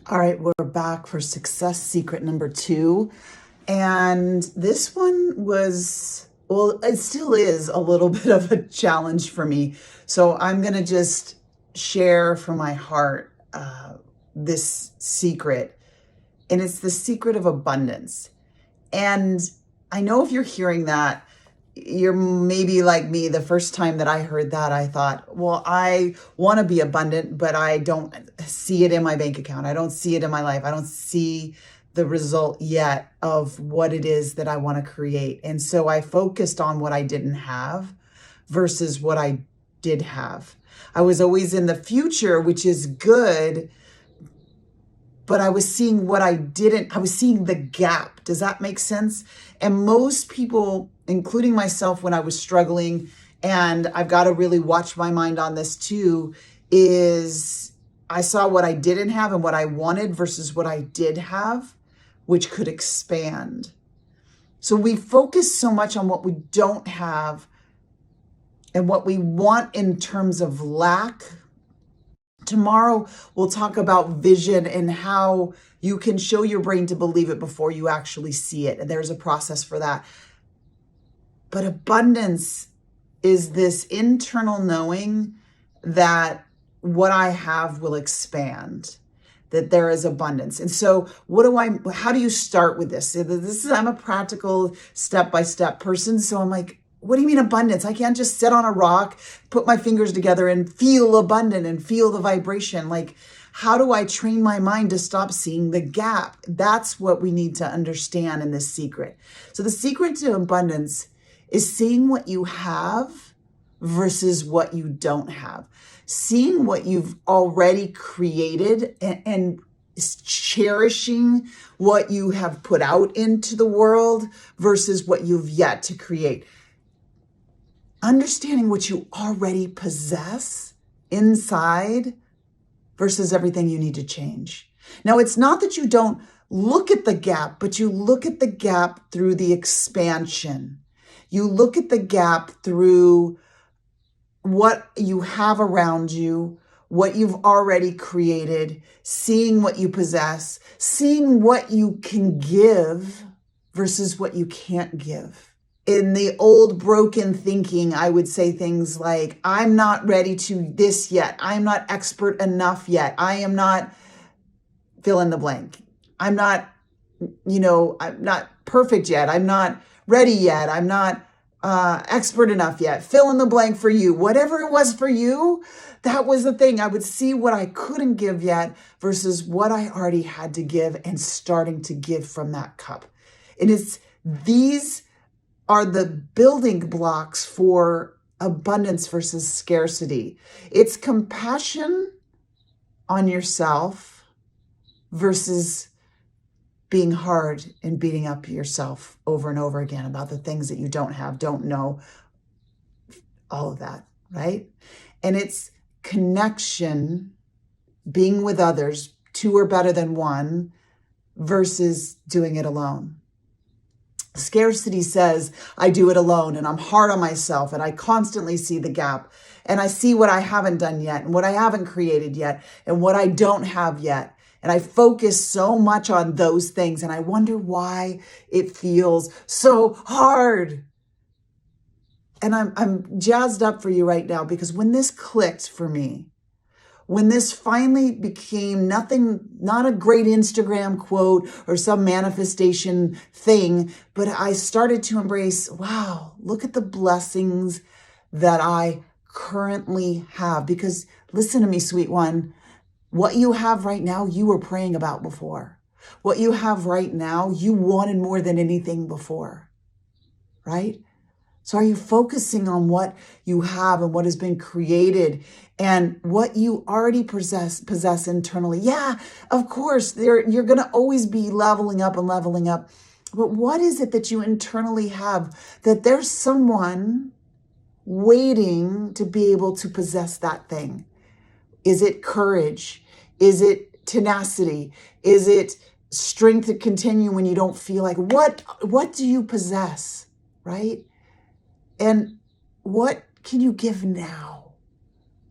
All right, we're back for success secret number 2. And this one was, well, it still is a little bit of a challenge for me. So I'm going to just share from my heart this secret. And it's the secret of abundance. And I know if you're hearing that, you're maybe like me. The first time that I heard that, I thought, well, I want to be abundant, but I don't see it in my bank account. I don't see it in my life. I don't see the result yet of what it is that I want to create. And so I focused on what I didn't have versus what I did have. I was always in the future, which is good, but I was seeing what I didn't, I was seeing the gap. Does that make sense? And most people, including myself when I was struggling, and I've got to really watch my mind on this too, is I saw what I didn't have and what I wanted versus what I did have, which could expand. So we focus so much on what we don't have and what we want in terms of lack. Tomorrow, we'll talk about vision and how you can show your brain to believe it before you actually see it. And there's a process for that. But abundance is this internal knowing that what I have will expand, that there is abundance. And so how do you start with this? I'm a practical step-by-step person. So I'm like, what do you mean abundance? I can't just sit on a rock, put my fingers together and feel abundant and feel the vibration. Like, how do I train my mind to stop seeing the gap? That's what we need to understand in this secret. So the secret to abundance is seeing what you have versus what you don't have. Seeing what you've already created and cherishing what you have put out into the world versus what you've yet to create. Understanding what you already possess inside versus everything you need to change. Now, it's not that you don't look at the gap, but you look at the gap through the expansion. You look at the gap through what you have around you, what you've already created, seeing what you possess, seeing what you can give versus what you can't give. In the old broken thinking, I would say things like, I'm not ready to this yet. I'm not expert enough yet. I am not fill in the blank. I'm not perfect yet. I'm not ready yet. I'm not expert enough yet. Fill in the blank for you. Whatever it was for you, that was the thing. I would see what I couldn't give yet versus what I already had to give and starting to give from that cup. And these are the building blocks for abundance versus scarcity. It's compassion on yourself versus being hard and beating up yourself over and over again about the things that you don't have, don't know, all of that, right? And it's connection, being with others, 2 are better than 1, versus doing it alone. Scarcity says, I do it alone and I'm hard on myself and I constantly see the gap and I see what I haven't done yet and what I haven't created yet and what I don't have yet. And I focus so much on those things and I wonder why it feels so hard. And I'm jazzed up for you right now because when this clicked for me, when this finally became nothing, not a great Instagram quote or some manifestation thing, but I started to embrace, wow, look at the blessings that I currently have. Because listen to me, sweet one, what you have right now, you were praying about before. What you have right now, you wanted more than anything before, right? So are you focusing on what you have and what has been created and what you already possess internally? Yeah, of course, you're going to always be leveling up and leveling up. But what is it that you internally have that there's someone waiting to be able to possess that thing? Is it courage? Is it tenacity? Is it strength to continue when you don't feel like what do you possess, right? And what can you give now?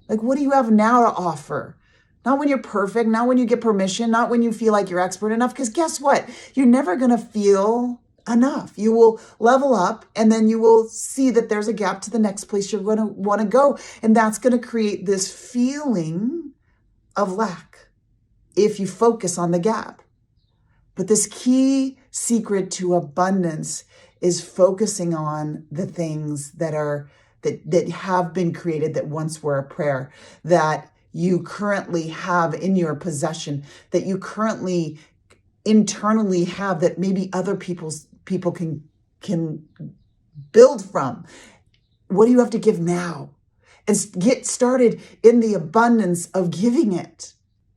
Like, what do you have now to offer? Not when you're perfect, not when you get permission, not when you feel like you're expert enough, because guess what? You're never going to feel enough. You will level up and then you will see that there's a gap to the next place you're going to want to go. And that's going to create this feeling of lack if you focus on the gap. But this key secret to abundance is focusing on the things that have been created, that once were a prayer, that you currently have in your possession, that you currently internally have, that maybe other people can build from. What do you have to give now? And get started in the abundance of giving it.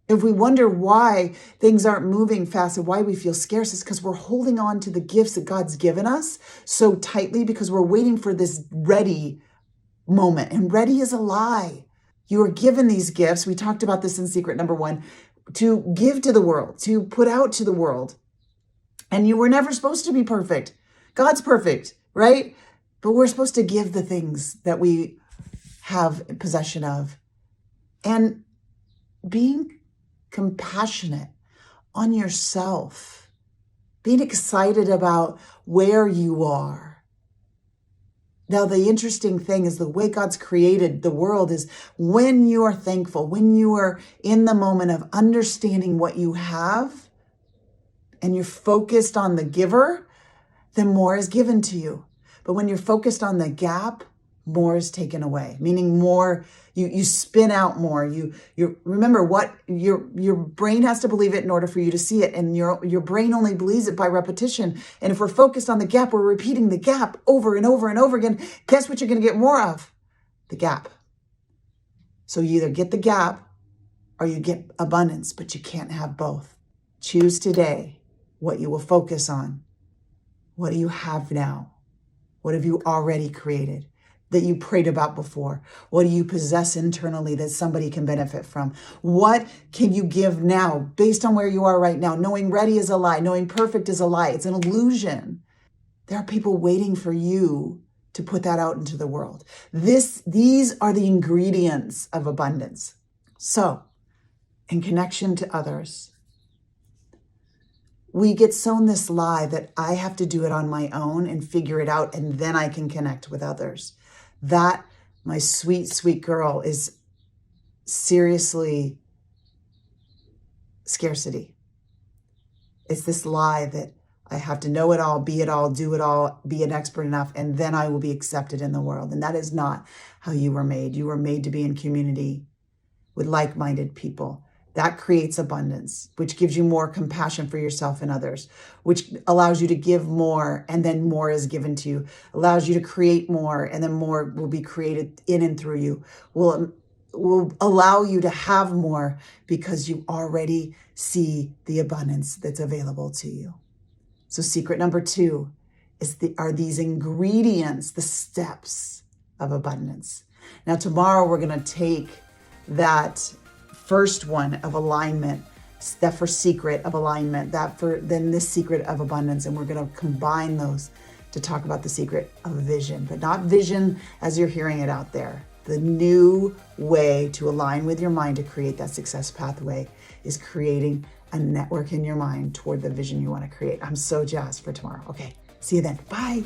If we wonder why things aren't moving fast and why we feel scarce, it's because we're holding on to the gifts that God's given us so tightly because we're waiting for this ready moment. And ready is a lie. You are given these gifts. We talked about this in secret number 1, to give to the world, to put out to the world. And you were never supposed to be perfect. God's perfect, right? But we're supposed to give the things that we have possession of. And being compassionate on yourself, being excited about where you are. Now, the interesting thing is the way God's created the world is when you are thankful, when you are in the moment of understanding what you have and you're focused on the giver, then more is given to you. But when you're focused on the gap, more is taken away, meaning more, you spin out more. You remember what your brain has to believe it in order for you to see it. And your brain only believes it by repetition. And if we're focused on the gap, we're repeating the gap over and over and over again. Guess what you're going to get more of? The gap. So you either get the gap or you get abundance, but you can't have both. Choose today what you will focus on. What do you have now? What have you already created that you prayed about before? What do you possess internally that somebody can benefit from? What can you give now based on where you are right now? Knowing ready is a lie. Knowing perfect is a lie. It's an illusion. There are people waiting for you to put that out into the world. These are the ingredients of abundance. So, in connection to others, we get sown this lie that I have to do it on my own and figure it out, and then I can connect with others. That, my sweet, sweet girl, is seriously scarcity. It's this lie that I have to know it all, be it all, do it all, be an expert enough, and then I will be accepted in the world. And that is not how you were made. You were made to be in community with like-minded people. That creates abundance, which gives you more compassion for yourself and others, which allows you to give more, and then more is given to you, allows you to create more, and then more will be created in and through you, will allow you to have more because you already see the abundance that's available to you. So secret number 2 are these ingredients, the steps of abundance. Now, tomorrow we're going to take that first one of alignment, that first secret of alignment, then this secret of abundance, and we're going to combine those to talk about the secret of vision, but not vision as you're hearing it out there. The new way to align with your mind to create that success pathway is creating a network in your mind toward the vision you want to create. I'm so jazzed for tomorrow. Okay, see you then. Bye.